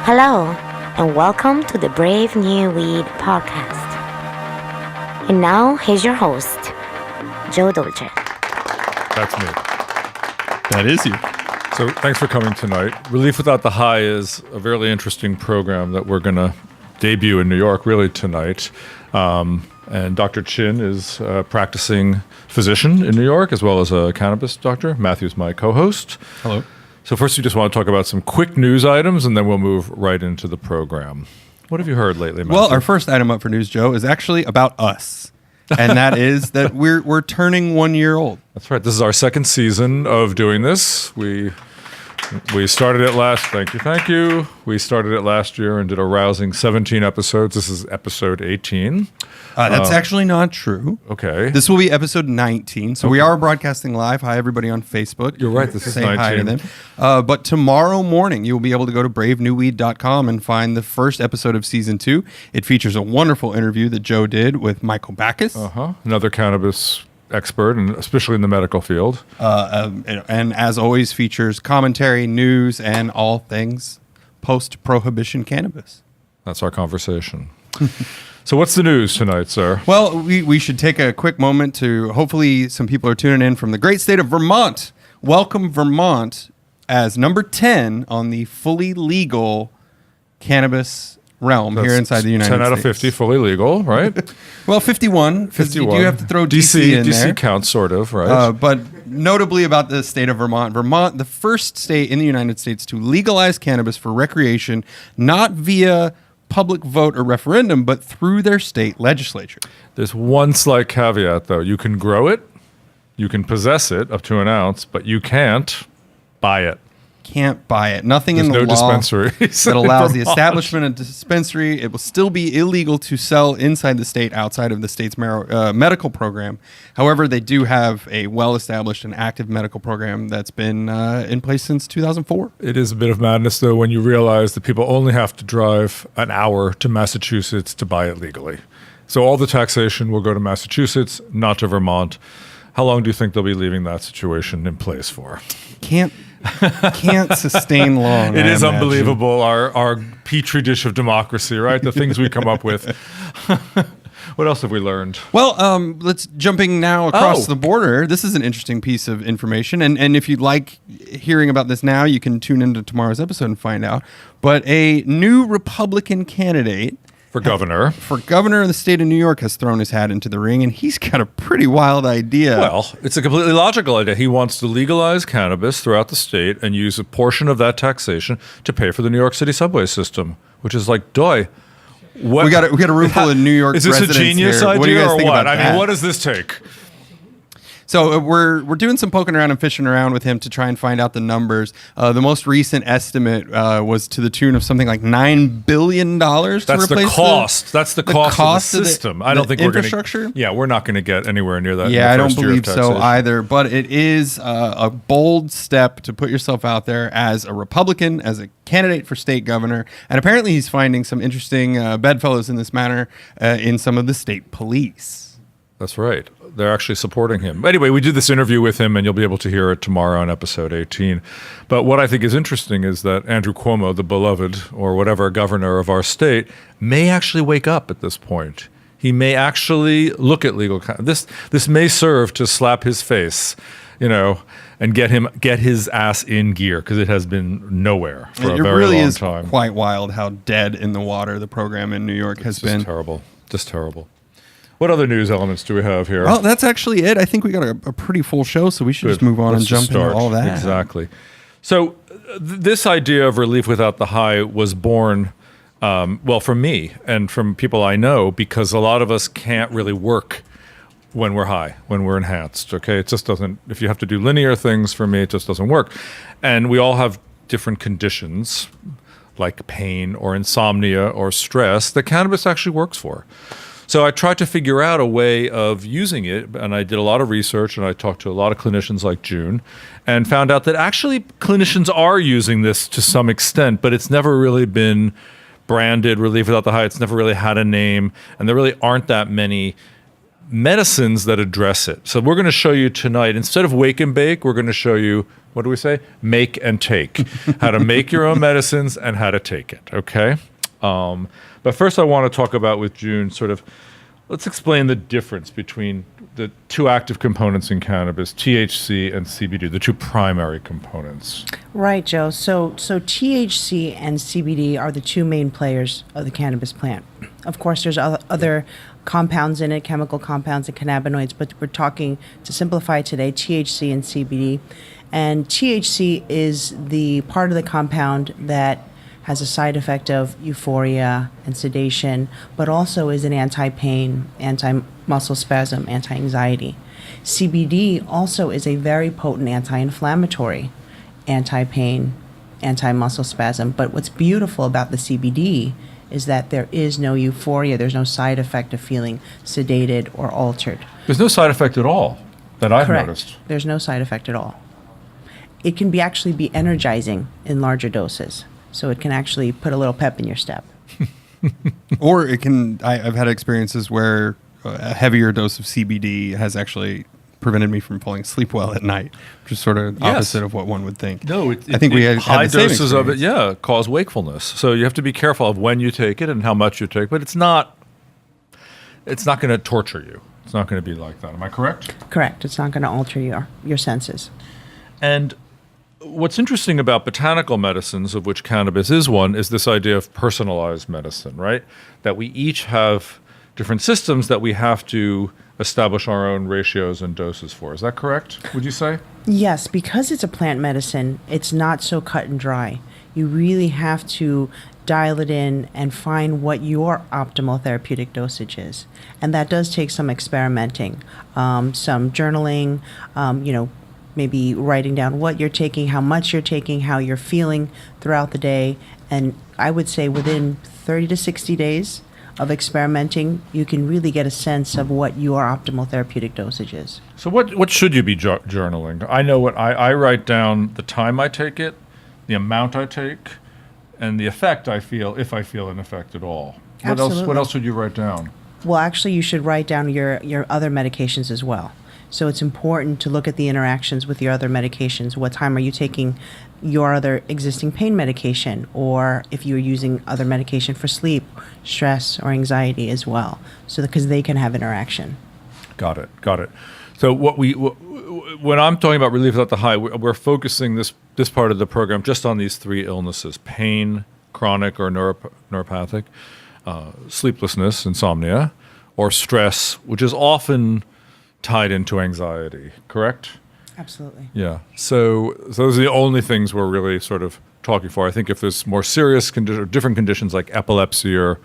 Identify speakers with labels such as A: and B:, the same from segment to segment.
A: Hello, and welcome to the Brave New Weed podcast. And now, here's your host, Joe Dolce.
B: That's me.
C: That is you.
B: So thanks for coming tonight. Relief Without the High is a really interesting program that we're going to debut in New York really tonight. And Dr. Chin is a practicing physician in New York as well as a cannabis doctor. Matthew's my co-host.
C: Hello.
B: So first we just want to talk about some quick news items and then we'll move right into the program. What have you heard lately, Matthew?
C: Well, our first item up for news, Joe, is actually about us. And that is that we're turning 1 year old.
B: That's right. This is our second season of doing this. We started it thank you. We started it last year and did a rousing 17 episodes. This is episode 18.
C: That's actually not true.
B: Okay.
C: This will be episode 19. So we are broadcasting live. Hi, everybody on Facebook.
B: You're right. This is
C: Say
B: 19.
C: hi to them. But tomorrow morning, you will be able to go to bravenewweed.com and find the first episode of season 2. It features a wonderful interview that Joe did with Michael Backus.
B: Another cannabis expert, and especially in the medical field.
C: And as always, features commentary, news, and all things post-prohibition cannabis.
B: That's our conversation. So what's the news tonight, sir?
C: Well, we should take a quick moment to, hopefully some people are tuning in from the great state of Vermont. Welcome Vermont as number 10 on the fully legal cannabis realm. That's here inside the United States.
B: 10 out of 50 fully legal, right?
C: Well, 51.
B: 51.
C: You do have to throw DC in there.
B: DC counts, sort of, right?
C: But notably about the state of Vermont, the first state in the United States to legalize cannabis for recreation, not via public vote or referendum, but through their state legislature.
B: There's one slight caveat, though. You can grow it, you can possess it up to an ounce, but you can't buy it.
C: Can't buy it. Nothing
B: There's
C: in the
B: no
C: law
B: dispensaries
C: that allows the
B: Vermont.
C: establishment of dispensary. It will still be illegal to sell inside the state outside of the state's medical program. However, they do have a well-established and active medical program that's been in place since 2004.
B: It is a bit of madness, though, when you realize that people only have to drive an hour to Massachusetts to buy it legally. So all the taxation will go to Massachusetts, not to Vermont. How long do you think they'll be leaving that situation in place for?
C: Can't sustain long.
B: It is
C: imagine.
B: Unbelievable, our petri dish of democracy, right? The things we come up with. What else have we learned?
C: Well, let's jumping now across the border. This is an interesting piece of information, and if you'd like hearing about this now, you can tune into tomorrow's episode and find out. But a new Republican candidate
B: For governor
C: of the state of New York has thrown his hat into the ring, and he's got a pretty wild idea.
B: Well, it's a completely logical idea. He wants to legalize cannabis throughout the state and use a portion of that taxation to pay for the New York City subway system, which is like, doy. What?
C: We got a room full of New York
B: Is this a
C: residents
B: genius
C: here.
B: idea
C: What do you guys
B: or
C: think
B: what?
C: about
B: I mean,
C: that?
B: what does this take?
C: So we're doing some poking around and fishing around with him to try and find out the numbers. The most recent estimate was to the tune of something like $9 billion to replace
B: That's the cost. That's the cost of the system. I don't think we're going to.
C: Infrastructure?
B: Yeah, we're not going to get anywhere near that.
C: Yeah,
B: in the
C: I don't
B: first year of
C: believe so
B: taxation.
C: either. But it is a bold step to put yourself out there as a Republican, as a candidate for state governor. And apparently he's finding some interesting bedfellows in this matter in some of the state police.
B: That's right. They're actually supporting him. Anyway, we did this interview with him, and you'll be able to hear it tomorrow on episode 18. But what I think is interesting is that Andrew Cuomo, the beloved or whatever governor of our state, may actually wake up at this point. He may actually look at legal. This may serve to slap his face, and get his ass in gear, because it has been nowhere for a very long time.
C: It really is quite wild how dead in the water the program in New York has been.
B: Just terrible. What other news elements do we have here?
C: Well, that's actually it. I think we got a pretty full show, so we should just move on
B: Let's
C: and jump into all that.
B: Exactly. So this idea of relief without the high was born, from me and from people I know, because a lot of us can't really work when we're high, when we're enhanced, okay? It just doesn't, if you have to do linear things, for me, it just doesn't work. And we all have different conditions, like pain or insomnia or stress, that cannabis actually works for. So I tried to figure out a way of using it, and I did a lot of research, and I talked to a lot of clinicians like June, and found out that actually clinicians are using this to some extent, but it's never really been branded relief without the high. It's never really had a name, and there really aren't that many medicines that address it. So we're going to show you tonight, instead of wake and bake, we're going to show you, what do we say? Make and take. How to make your own medicines and how to take it, okay? But first I want to talk about with June let's explain the difference between the two active components in cannabis, THC and CBD, the two primary components.
D: Right, Joe. So THC and CBD are the two main players of the cannabis plant. Of course, there's other compounds in it, chemical compounds and cannabinoids, but we're talking, to simplify today, THC and CBD. And THC is the part of the compound that has a side effect of euphoria and sedation, but also is an anti-pain, anti-muscle spasm, anti-anxiety. CBD also is a very potent anti-inflammatory, anti-pain, anti-muscle spasm. But what's beautiful about the CBD is that there is no euphoria, there's no side effect of feeling sedated or altered.
B: There's no side effect at all that I've
D: Correct.
B: noticed.
D: There's no side effect at all. It can actually be energizing in larger doses. So it can actually put a little pep in your step.
C: Or it can, I've had experiences where a heavier dose of CBD has actually prevented me from falling asleep well at night, which is sort of opposite of what one would think.
B: No,
C: I think we had
B: high
C: the same
B: doses of it,
C: experience.
B: cause wakefulness. So you have to be careful of when you take it and how much you take, but it's not going to torture you. It's not going to be like that. Am I correct?
D: Correct. It's not going to alter your senses.
B: And what's interesting about botanical medicines, of which cannabis is one, is this idea of personalized medicine, right? That we each have different systems that we have to establish our own ratios and doses for. Is that correct, would you say?
D: Yes, because it's a plant medicine, it's not so cut and dry. You really have to dial it in and find what your optimal therapeutic dosage is. And that does take some experimenting, some journaling, maybe writing down what you're taking, how much you're taking, how you're feeling throughout the day. And I would say within 30 to 60 days of experimenting, you can really get a sense of what your optimal therapeutic dosage is.
B: So what should you be journaling? I know what I write down: the time I take it, the amount I take, and the effect I feel, if I feel an effect at all.
D: Absolutely.
B: What else would you write down?
D: Well, actually, you should write down your other medications as well. So it's important to look at the interactions with your other medications. What time are you taking your other existing pain medication, or if you're using other medication for sleep, stress, or anxiety as well, so because they can have interaction.
B: Got it. So when I'm talking about relief without the high, we're focusing this part of the program just on these three illnesses: pain, chronic or neuropathic, sleeplessness, insomnia, or stress, which is often tied into anxiety, correct?
D: Absolutely.
B: Yeah. So those are the only things we're really sort of talking for. I think if there's more serious or different conditions like epilepsy or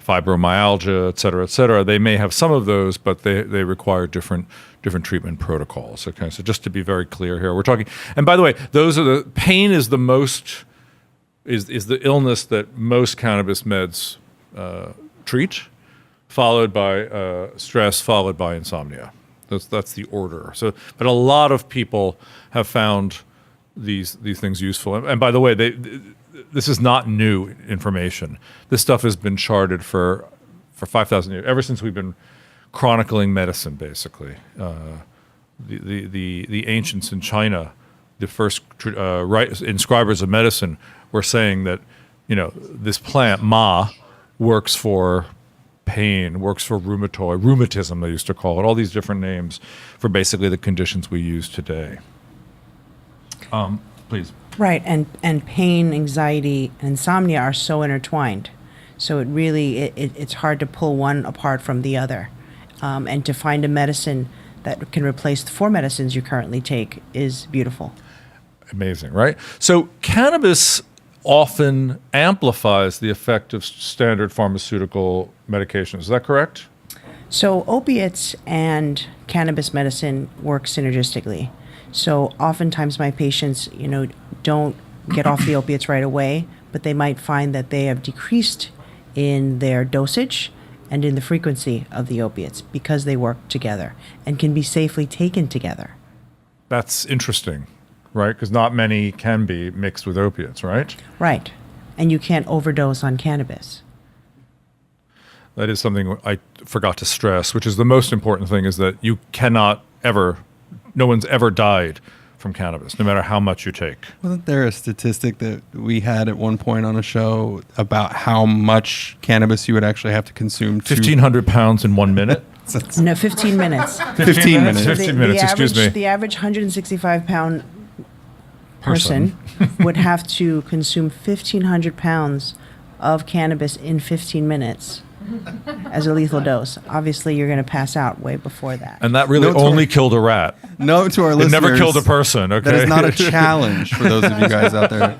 B: fibromyalgia, et cetera, they may have some of those, but they require different treatment protocols. Okay. So just to be very clear here, we're talking, and by the way, pain is the most, is the illness that most cannabis meds treat, followed by stress, followed by insomnia. That's the order. So, but a lot of people have found these things useful. And by the way, this is not new information. This stuff has been charted for 5,000 years, ever since we've been chronicling medicine. Basically, the ancients in China, the first inscribers of medicine, were saying that this plant ma works for pain, works for rheumatism, they used to call it, all these different names for basically the conditions we use today. Please.
D: Right, and pain, anxiety, and insomnia are so intertwined. So it's hard to pull one apart from the other. And to find a medicine that can replace the 4 medicines you currently take is beautiful.
B: Amazing, right? So cannabis often amplifies the effect of standard pharmaceutical medications. Is that correct?
D: So opiates and cannabis medicine work synergistically. So oftentimes my patients, don't get off the opiates right away, but they might find that they have decreased in their dosage and in the frequency of the opiates because they work together and can be safely taken together.
B: That's interesting, right? Because not many can be mixed with opiates, right?
D: Right. And you can't overdose on cannabis.
B: That is something I forgot to stress, which is the most important thing, is that you cannot ever, no one's ever died from cannabis, no matter how much you take.
C: Wasn't there a statistic that we had at one point on a show about how much cannabis you would actually have to consume?
B: 1,500 pounds in 1 minute?
D: No, 15 minutes.
C: 15 minutes.
B: 15 minutes, excuse me.
D: The average 165-pound person would have to consume 1,500 pounds of cannabis in 15 minutes as a lethal dose. Obviously, you're going to pass out way before that.
B: And that really only killed a rat.
C: No, to our
B: It
C: listeners.
B: never killed a person, okay?
C: That is not a challenge for those of you guys out there.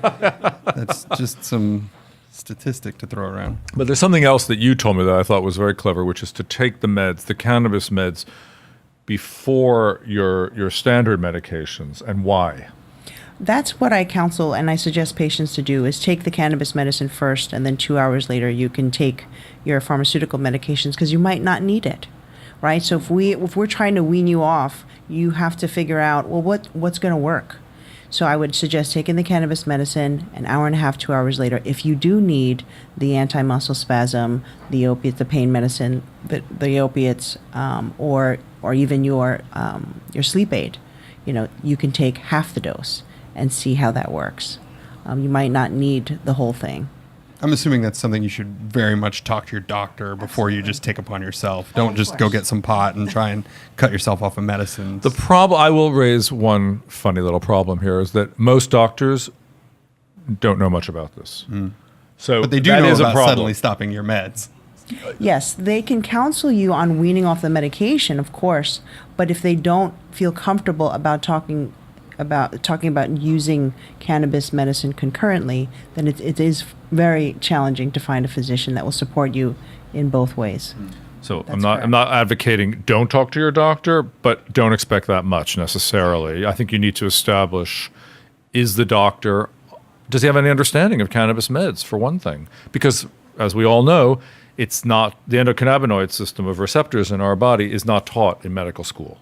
C: That's just some statistic to throw around.
B: But there's something else that you told me that I thought was very clever, which is to take the meds, the cannabis meds, before your standard medications. And why?
D: That's what I counsel and I suggest patients to do, is take the cannabis medicine first, and then 2 hours later you can take your pharmaceutical medications, because you might not need it, right? So if we're trying to wean you off, you have to figure out, well, what's going to work. So I would suggest taking the cannabis medicine an hour and a half, 2 hours later. If you do need the anti-muscle spasm, the opiates, the pain medicine, the opiates, or even your sleep aid, you can take half the dose and see how that works. You might not need the whole thing.
C: I'm assuming that's something you should very much talk to your doctor before you just take upon yourself. Don't just go get some pot and try and cut yourself off of medicines.
B: The problem, I will raise one funny little problem here, is that most doctors don't know much about this. So
C: but they do
B: that
C: know
B: is a
C: about
B: problem.
C: suddenly stopping your meds.
D: Yes, they can counsel you on weaning off the medication, of course, but if they don't feel comfortable about talking about using cannabis medicine concurrently, then it is very challenging to find a physician that will support you in both ways.
B: So
D: That's correct.
B: I'm not advocating don't talk to your doctor, but don't expect that much necessarily. I think you need to establish, does he have any understanding of cannabis meds, for one thing? Because as we all know, it's not, the endocannabinoid system of receptors in our body is not taught in medical school.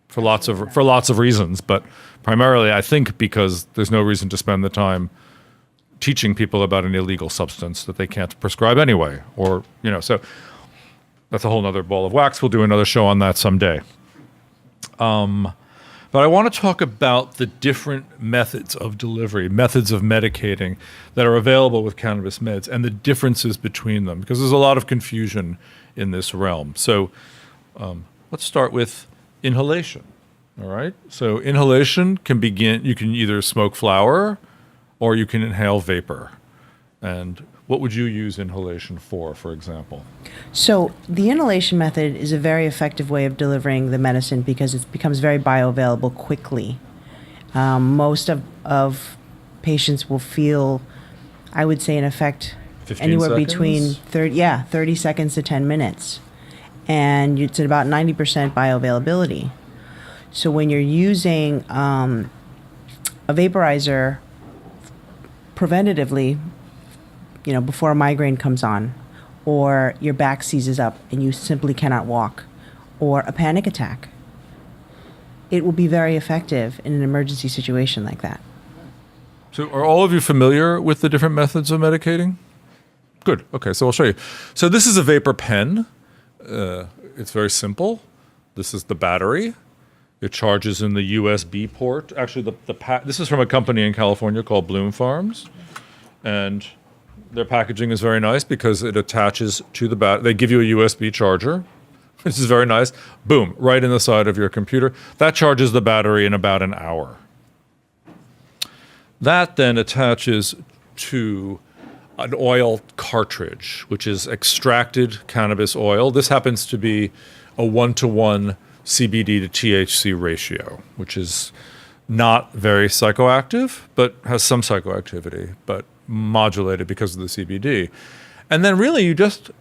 B: For lots of reasons, but primarily I think because there's no reason to spend the time teaching people about an illegal substance that they can't prescribe anyway, or so that's a whole nother ball of wax. We'll do another show on that someday. But I want to talk about the different methods of delivery, methods of medicating that are available with cannabis meds, and the differences between them, because there's a lot of confusion in this realm. So let's start with inhalation. All right. So inhalation can begin, you can either smoke flower or you can inhale vapor. And what would you use inhalation for example?
D: So the inhalation method is a very effective way of delivering the medicine because it becomes very bioavailable quickly. Most of patients will feel, I would say, an effect
B: 15
D: anywhere
B: seconds?
D: between 30 seconds to 10 minutes. And it's at about 90% bioavailability. So when you're using a vaporizer preventatively, before a migraine comes on, or your back seizes up and you simply cannot walk, or a panic attack, it will be very effective in an emergency situation like that.
B: So are all of you familiar with the different methods of medicating? Good. Okay, so I'll show you. So this is a vapor pen. It's very simple. This is the battery. It charges in the USB port. Actually, this is from a company in California called Bloom Farms, and their packaging is very nice because it attaches to the battery. They give you a USB charger. This is very nice. Boom, right in the side of your computer. That charges the battery in about an hour. That then attaches to an oil cartridge, which is extracted cannabis oil. This happens to be a 1-to-1 CBD to THC ratio, which is not very psychoactive, but has some psychoactivity, but modulated because of the CBD. And then really you just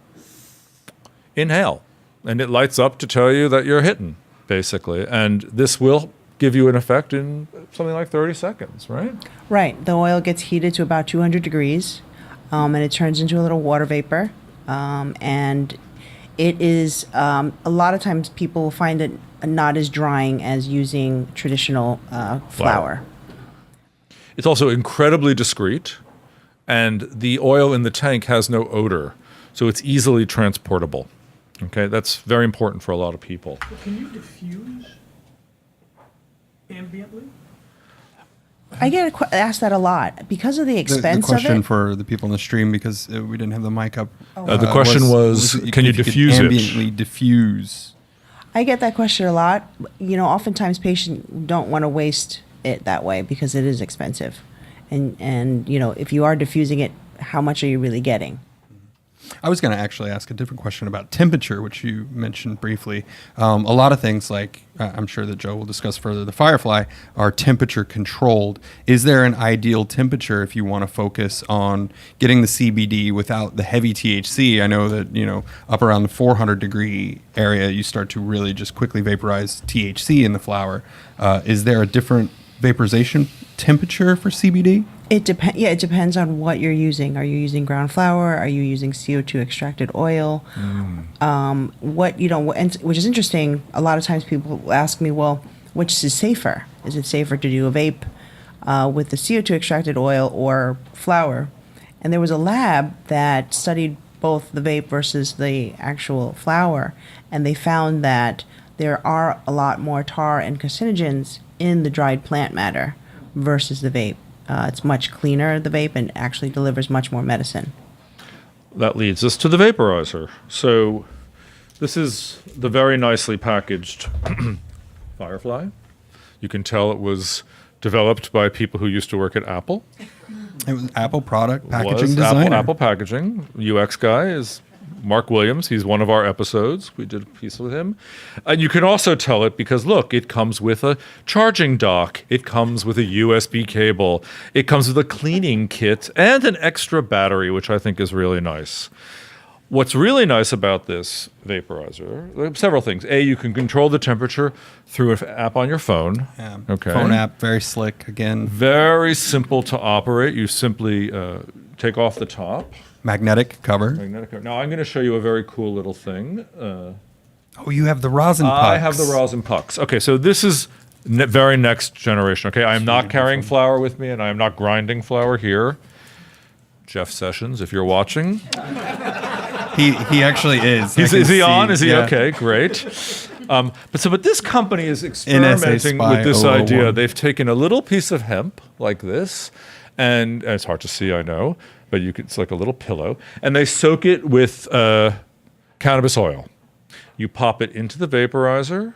B: inhale, and it lights up to tell you that you're hitting, basically. And this will give you an effect in something like 30 seconds, right?
D: Right. The oil gets heated to about 200 degrees. And it turns into a little water vapor. And it is, a lot of times people will find it not as drying as using traditional flour.
B: It's also incredibly discreet, and the oil in the tank has no odor. So it's easily transportable. Okay, that's very important for a lot of people.
E: Can you diffuse ambiently?
D: I get asked that a lot because of the
C: The
D: expense
C: question
D: of it.
C: for the people in the stream, because we didn't have the mic up.
B: The question was, can you
C: if could
B: diffuse it?
C: ambiently diffuse?
D: I get that question a lot. Oftentimes patients don't want to waste it that way because it is expensive. And if you are diffusing it, how much are you really getting?
C: I was going to actually ask a different question about temperature, which you mentioned briefly. A lot of things, like I'm sure that Joe will discuss further, the Firefly, are temperature controlled. Is there an ideal temperature if you want to focus on getting the CBD without the heavy THC? I know that, up around the 400 degree area, you start to really just quickly vaporize THC in the flower. Is there a different vaporization temperature for CBD?
D: It depends. Yeah, it depends on what you're using. Are you using ground flower? Are you using CO2 extracted oil? Which is interesting. A lot of times people ask me, well, which is safer? Is it safer to do a vape with the CO2 extracted oil or flower? And there was a lab that studied both the vape versus the actual flower, and they found that there are a lot more tar and carcinogens in the dried plant matter versus the vape. It's much cleaner, the vape, and actually delivers much more medicine.
B: That leads us to the vaporizer. So this is the very nicely packaged Firefly. You can tell it was developed by people who used to work at Apple.
C: It was Apple product packaging
B: Was
C: designer.
B: Apple packaging. UX guy is Mark Williams. He's one of our episodes. We did a piece with him. And you can also tell it because, look, it comes with a charging dock. It comes with a USB cable. It comes with a cleaning kit and an extra battery, which I think is really nice. What's really nice about this vaporizer, there are several things. A, you can control the temperature through an app on your phone.
C: Yeah.
B: Okay.
C: Phone app, very slick. Again,
B: Very simple to operate. You simply take off the top.
C: magnetic cover.
B: Magnetic cover. Now I'm going to show you a very cool little thing.
C: Oh, you have the rosin pucks.
B: I have the rosin pucks. Okay, so this is very next generation. Okay, I am not carrying flour with me, and I am not grinding flour here. Jeff Sessions, if you're watching,
C: He actually is.
B: is he on?
C: see,
B: Is he
C: yeah.
B: okay? Great. But this company is experimenting
C: Spy
B: with this
C: 001.
B: idea. They've taken a little piece of hemp like this, and it's hard to see, I know, but it's like a little pillow, and they soak it with cannabis oil. You pop it into the vaporizer,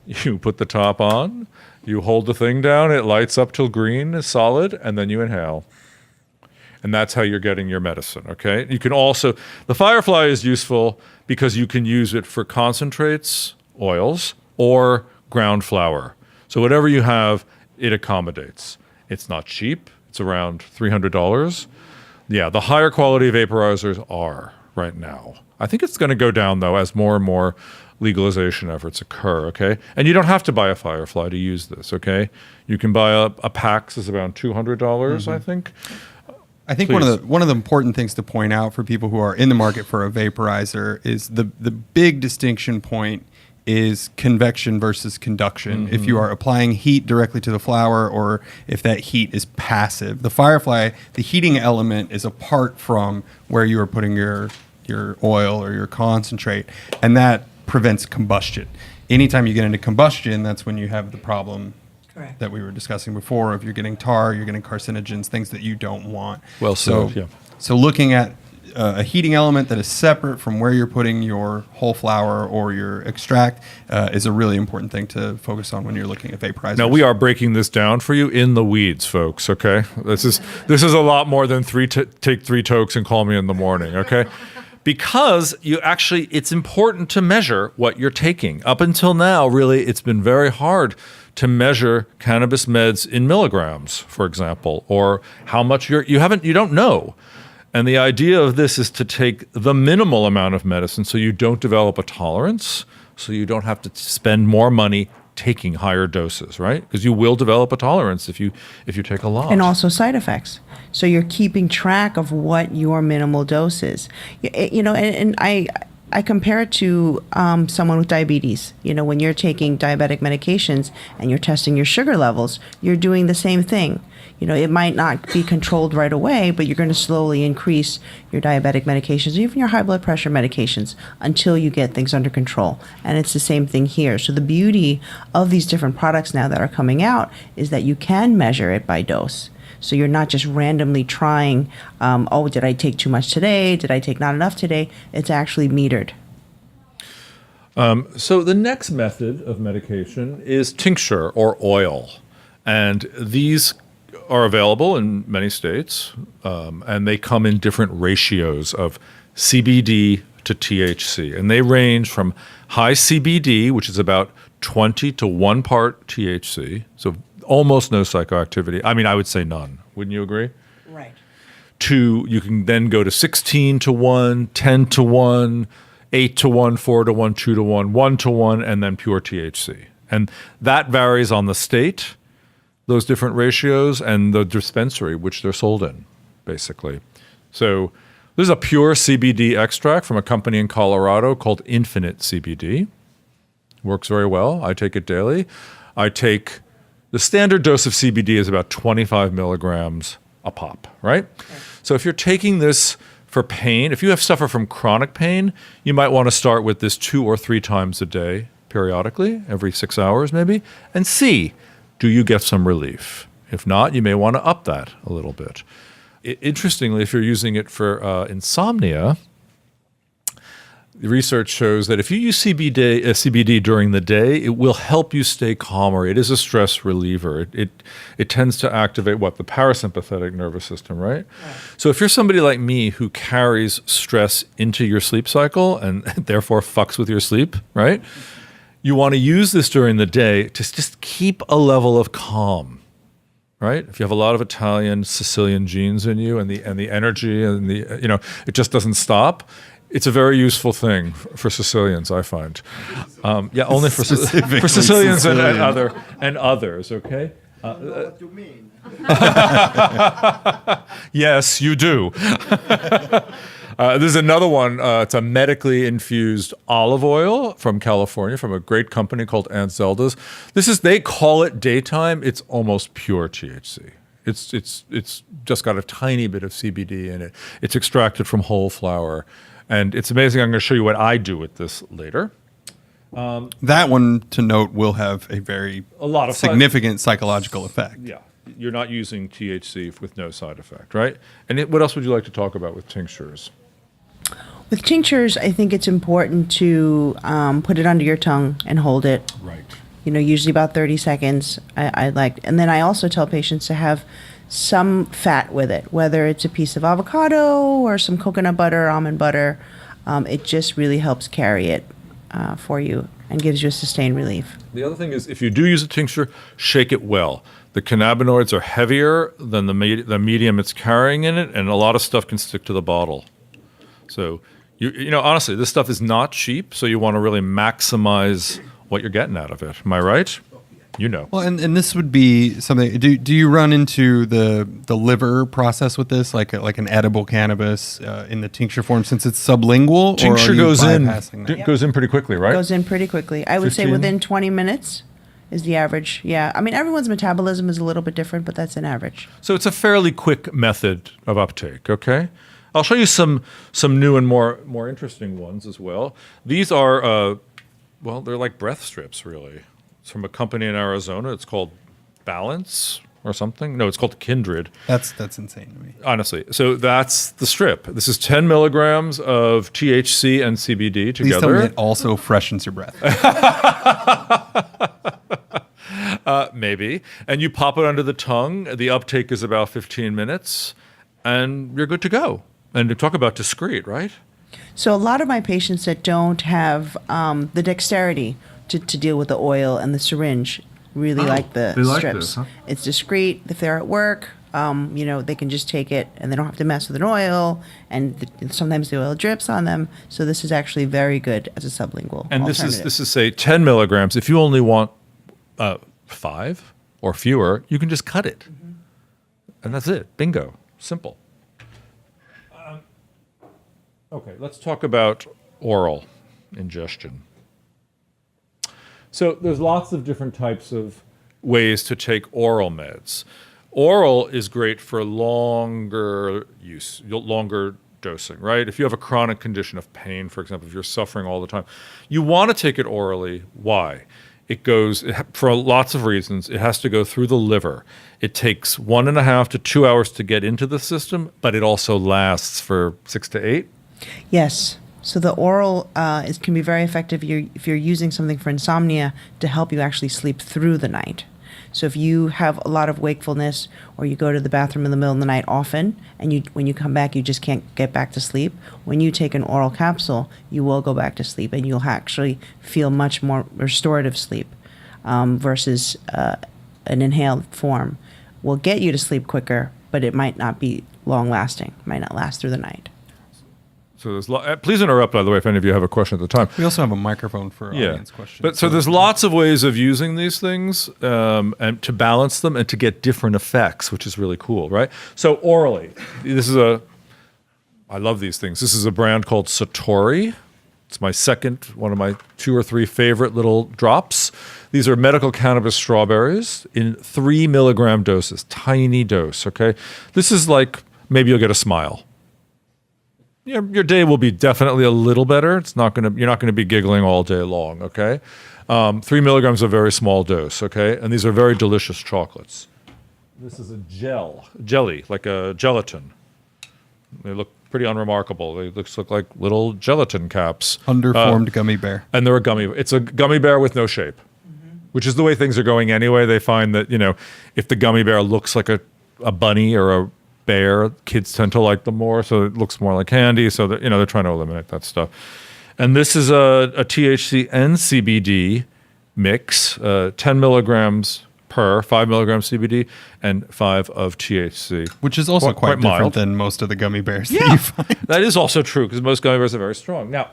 B: you put the top on, you hold the thing down, it lights up till green is solid, and then you inhale. And that's how you're getting your medicine, okay? You can also, the Firefly is useful because you can use it for concentrates, oils, or ground flour. So whatever you have, it accommodates. It's not cheap. It's around $300. Yeah, the higher quality vaporizers are right now. I think it's going to go down, though, as more and more legalization efforts occur, okay? And you don't have to buy a Firefly to use this, okay? You can buy a PAX is around $200, I think.
C: I think one of the important things to point out for people who are in the market for a vaporizer is the big distinction point is convection versus conduction. If you are applying heat directly to the flower or if that heat is passive. The Firefly, the heating element is apart from where you are putting your oil or your concentrate, and that prevents combustion. Anytime you get into combustion, that's when you have the problem that we were discussing before. If you're getting tar, you're getting carcinogens, things that you don't want.
B: Well said, yeah.
C: So looking at a heating element that is separate from where you're putting your whole flower or your extract is a really important thing to focus on when you're looking at vaporizers.
B: Now we are breaking this down for you in the weeds, folks. Okay, this is a lot more than take 3 tokes and call me in the morning. Okay, because it's important to measure what you're taking. Up until now, really, it's been very hard to measure cannabis meds in milligrams, for example, or how much you don't know. And the idea of this is to take the minimal amount of medicine so you don't develop a tolerance, so you don't have to spend more money taking higher doses, right? Because you will develop a tolerance if you take a lot.
D: And also side effects. So you're keeping track of what your minimal dose is. And I compare it to someone with diabetes. You know, when you're taking diabetic medications and you're testing your sugar levels, you're doing the same thing. You know, it might not be controlled right away, but you're going to slowly increase your diabetic medications, even your high blood pressure medications, until you get things under control. And it's the same thing here. So the beauty of these different products now that are coming out is that you can measure it by dose. So you're not just randomly trying, did I take too much today? Did I take not enough today? It's actually metered.
B: So the next method of medication is tincture or oil. And these are available in many states, and they come in different ratios of CBD to THC. And they range from high CBD, which is about 20 to 1 part THC, so almost no psychoactivity. I mean, I would say none. Wouldn't you agree?
D: Right.
B: You can then go to 16 to 1, 10 to 1, 8 to 1, 4 to 1, 2 to 1, 1 to 1, and then pure THC. And that varies on the state, those different ratios, and the dispensary which they're sold in, basically. So this is a pure CBD extract from a company in Colorado called Infinite CBD. Works very well. I take it daily. The standard dose of CBD is about 25 milligrams a pop, right? Okay. So if you're taking this for pain, if you suffer from chronic pain, you might want to start with this 2 or 3 times a day, periodically, every 6 hours maybe, and see, do you get some relief? If not, you may want to up that a little bit. Interestingly, if you're using it for insomnia, the research shows that if you use CBD during the day, it will help you stay calmer. It is a stress reliever. It tends to activate the parasympathetic nervous system, right? So if you're somebody like me who carries stress into your sleep cycle and therefore fucks with your sleep, right? You want to use this during the day to just keep a level of calm, right? If you have a lot of Italian, Sicilian genes in you and the energy and it just doesn't stop. It's a very useful thing for Sicilians, I find. Only for Sicilians and others. Okay.
C: I know what you mean.
B: Yes, you do. There's another one. It's a medically infused olive oil from California, from a great company called Aunt Zelda's. They call it daytime. It's almost pure THC. It's just got a tiny bit of CBD in it. It's extracted from whole flower. And it's amazing. I'm going to show you what I do with this later.
C: That one, to note, will have a lot of significant psychological effect.
B: Yeah. You're not using THC with no side effect, right? And what else would you like to talk about with tinctures?
D: With tinctures, I think it's important to put it under your tongue and hold it.
B: Right.
D: Usually about 30 seconds. And then I also tell patients to have some fat with it, whether it's a piece of avocado or some coconut butter, almond butter. It just really helps carry it for you and gives you a sustained relief.
B: The other thing is, if you do use a tincture, shake it well. The cannabinoids are heavier than the medium it's carrying in it, and a lot of stuff can stick to the bottle. So, honestly, this stuff is not cheap, so you want to really maximize what you're getting out of it. Am I right? Well, and this would be something. Do you run into the liver process with this, like an edible cannabis in the tincture form, since it's sublingual? Tincture goes in pretty quickly, right?
D: Goes in pretty quickly. I would say within 20 minutes is the average. Yeah, I mean everyone's metabolism is a little bit different, but that's an average.
B: So it's a fairly quick method of uptake. Okay, I'll show you some new and more interesting ones as well. These are they're like breath strips, really. It's from a company in Arizona. It's called Balance or something. No, it's called Kindred.
C: That's insane to me.
B: Honestly. So that's the strip. This is 10 milligrams of THC and CBD together.
C: Please tell me it also freshens your breath.
B: Maybe. And you pop it under the tongue. The uptake is about 15 minutes, and you're good to go. And to talk about discreet, right?
D: So a lot of my patients that don't have the dexterity to deal with the oil and the syringe really like the strips. This, huh? It's discreet. If they're at work, they can just take it and they don't have to mess with an oil. And sometimes the oil drips on them. So this is actually very good as a sublingual.
B: And this is say 10 milligrams. If you only want 5 or fewer, you can just cut it, and that's it. Bingo. Simple. Okay, let's talk about oral ingestion. So there's lots of different types of ways to take oral meds. Oral is great for longer use, longer dosing, right? If you have a chronic condition of pain, for example, if you're suffering all the time, you want to take it orally. Why? It goes, for lots of reasons, it has to go through the liver. It takes 1.5 to 2 hours to get into the system, but it also lasts for 6 to 8.
D: Yes. So the oral can be very effective if you're using something for insomnia to help you actually sleep through the night. So if you have a lot of wakefulness, or you go to the bathroom in the middle of the night often, and when you come back, you just can't get back to sleep, when you take an oral capsule, you will go back to sleep, and you'll actually feel much more restorative sleep versus an inhaled form. Will get you to sleep quicker, but it might not be long-lasting, might not last through the night.
B: So there's please interrupt, by the way, if any of you have a question at the time.
C: We also have a microphone for audience questions.
B: But so there's lots of ways of using these things and to balance them and to get different effects, which is really cool, right? So orally, I love these things. This is a brand called Satori. It's my one of my 2 or 3 favorite little drops. These are medical cannabis strawberries in 3 milligram doses, tiny dose, okay? This is like, maybe you'll get a smile. Your day will be definitely a little better. You're not gonna be giggling all day long, okay? 3 milligrams is a very small dose, okay? And these are very delicious chocolates. This is a jelly, like a gelatin. They look pretty unremarkable. They look like little gelatin caps.
C: Underformed gummy bear.
B: And they're a gummy. It's a gummy bear with no shape, which is the way things are going anyway. They find that, if the gummy bear looks like a bunny or a bear, kids tend to like them more, so it looks more like candy. So that, they're trying to eliminate that stuff. And this is a THC and CBD mix, 10 milligrams per, 5 milligrams CBD and 5 of THC,
C: which is also quite different
B: mild
C: than most of the gummy bears that you find.
B: That is also true, because most gummy bears are very strong. Now,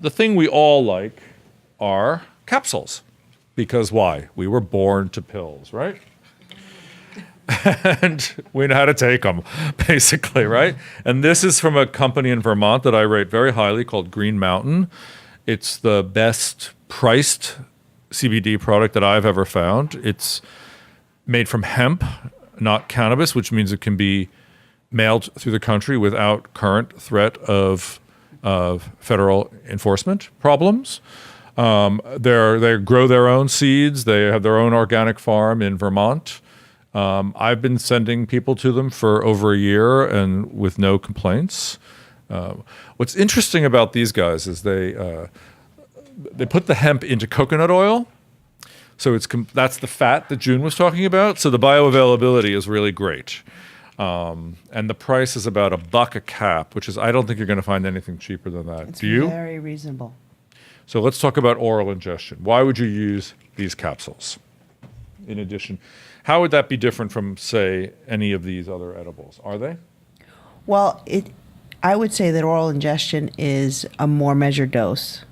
B: the thing we all like are capsules, because why? We were born to pills, right? And we know how to take them, basically, right? And this is from a company in Vermont that I rate very highly called Green Mountain. It's the best priced CBD product that I've ever found. It's made from hemp, not cannabis, which means it can be mailed through the country without current threat of federal enforcement problems. They grow their own seeds. They have their own organic farm in Vermont. I've been sending people to them for over a year and with no complaints. What's interesting about these guys is they put the hemp into coconut oil. So that's the fat that June was talking about. So the bioavailability is really great. And the price is about $1 a cap, which is, I don't think you're going to find anything cheaper than that.
D: It's
B: Do you?
D: very reasonable.
B: So let's talk about oral ingestion. Why would you use these capsules? In addition, how would that be different from, say, any of these other edibles? Are they?
D: Well, I would say that oral ingestion is a more measured dose.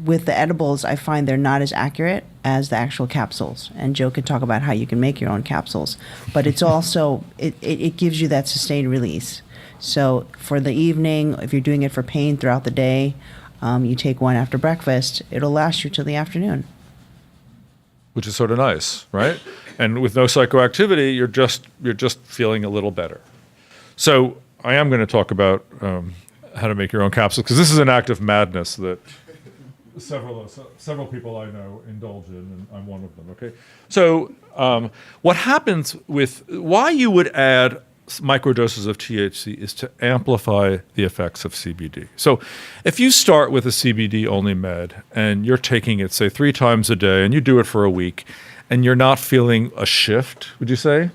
D: With the edibles, I find they're not as accurate as the actual capsules. And Joe can talk about how you can make your own capsules. But it's also, it gives you that sustained release. So for the evening, if you're doing it for pain throughout the day, you take one after breakfast, it'll last you till the afternoon.
B: Which is sort of nice, right? And with no psychoactivity, you're just feeling a little better. So I am going to talk about how to make your own capsules, because this is an act of madness that several people I know indulge in, and I'm one of them. Okay, so what happens why you would add microdoses of THC is to amplify the effects of CBD. So if you start with a CBD only med and you're taking it, say, 3 times a day, and you do it for a week, and you're not feeling a shift, would you say?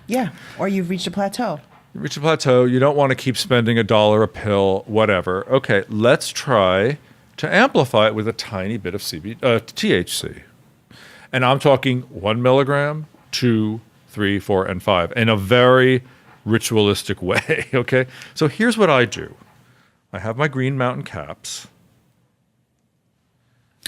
D: Yeah, or you've reached a plateau.
B: You reach a plateau, you don't want to keep spending $1 a pill, whatever. Okay, let's try to amplify it with a tiny bit of THC. And I'm talking 1 milligram, 2, 3, 4, and 5 in a very ritualistic way, okay? So here's what I do. I have my Green Mountain caps.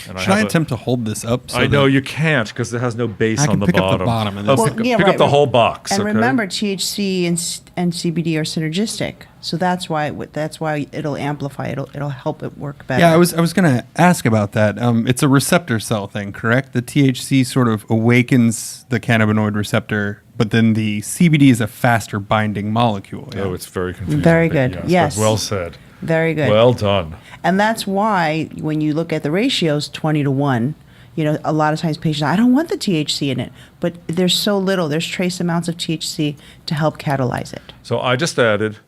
B: And
C: Should I attempt to hold this up?
B: I know you can't because it has no base
C: I can
B: on the
C: pick
B: bottom.
C: up the bottom of
B: Oh,
C: this.
B: pick up the whole box.
D: And
B: okay?
D: remember, THC and CBD are synergistic, so that's why it'll amplify. It'll help it work better.
C: Yeah, I was going to ask about that. It's a receptor cell thing, correct? The THC sort of awakens the cannabinoid receptor, but then the CBD is a faster binding molecule. Yeah?
B: Oh, it's very confusing.
D: Very
B: but
D: good. Yes.
B: Well said.
D: Very good.
B: Well done.
D: And that's why when you look at the ratios, 20-1, a lot of times patients, I don't want the THC in it, but there's so little. There's trace amounts of THC to help catalyze it.
B: So I just added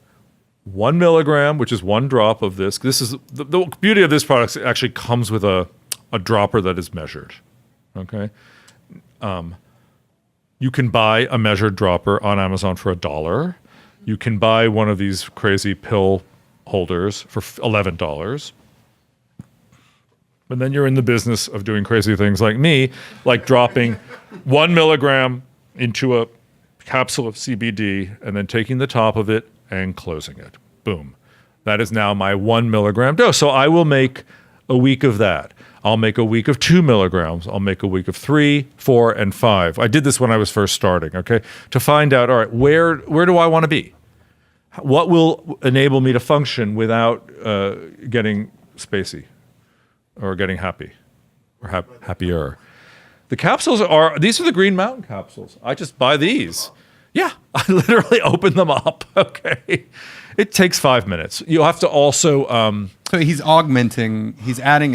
B: 1 milligram, which is 1 drop of this. This is the beauty of this product. It actually comes with a dropper that is measured. Okay. You can buy a measured dropper on Amazon for $1. You can buy one of these crazy pill holders for $11. But then you're in the business of doing crazy things like me, like dropping 1 milligram into a capsule of CBD and then taking the top of it and closing it. Boom. That is now my 1 milligram dose. So I will make a week of that. I'll make a week of 2 milligrams. I'll make a week of 3, 4, and 5. I did this when I was first starting, okay? To find out, all right, where do I want to be? What will enable me to function without getting spacey or getting happy or happier? The capsules these are the Green Mountain capsules. I just buy these. Yeah, I literally open them up, okay? It takes 5 minutes. You'll have to also...
C: So he's adding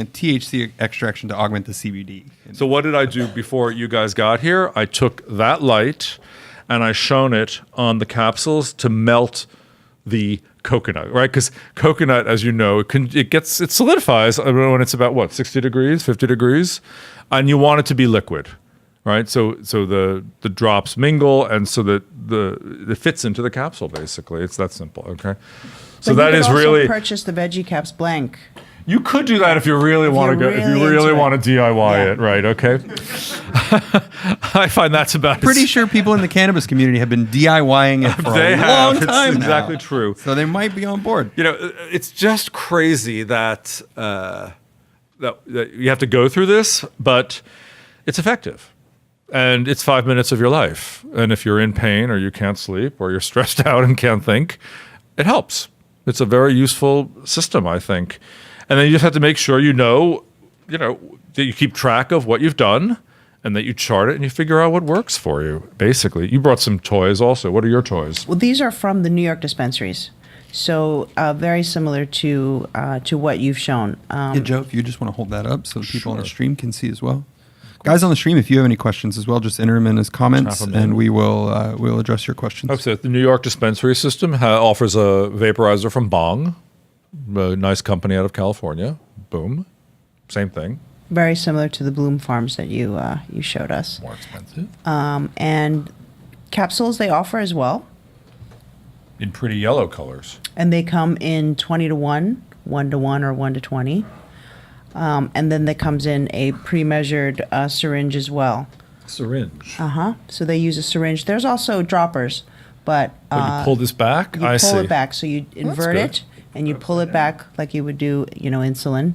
C: a THC extraction to augment the CBD.
B: So what did I do before you guys got here? I took that light and I shone it on the capsules to melt the coconut, right? Because coconut, as you know, it solidifies when it's about 60 degrees, 50 degrees, and you want it to be liquid, right? So the drops mingle, and so that it fits into the capsule. Basically, it's that simple. Okay, so that is really
D: purchase the veggie caps blank.
B: You could do that if you really want to go. If you really want to DIY it, right? Okay. I find that's about.
C: Pretty sure people in the cannabis community have been DIYing it for a long time.
B: It's exactly
C: now.
B: True.
C: So they might be on board.
B: It's just crazy that that you have to go through this, but it's effective, and it's 5 minutes of your life. And if you're in pain or you can't sleep or you're stressed out and can't think, it helps. It's a very useful system, I think. And then you just have to make sure that you keep track of what you've done and that you chart it and you figure out what works for you, basically. You brought some toys also. What are your toys?
D: Well, these are from the New York dispensaries. So very similar to what you've shown.
C: Yeah, Joe, if you just want to hold that up so people on the stream can see as well. Guys on the stream, if you have any questions as well, just enter them in as comments and we will we'll address your questions.
B: Okay, so the New York dispensary system offers a vaporizer from Bong. A nice company out of California. Boom. Same thing.
D: Very similar to the Bloom Farms that you showed us.
B: More expensive.
D: And capsules they offer as well.
B: In pretty yellow colors.
D: And they come in 20-1, 1-1, or 1-20. And then there comes in a pre-measured syringe as well.
B: Syringe.
D: So they use a syringe. There's also droppers, but
B: you pull this back?
D: You pull it back. So you invert it. And you pull it back like you would do, insulin.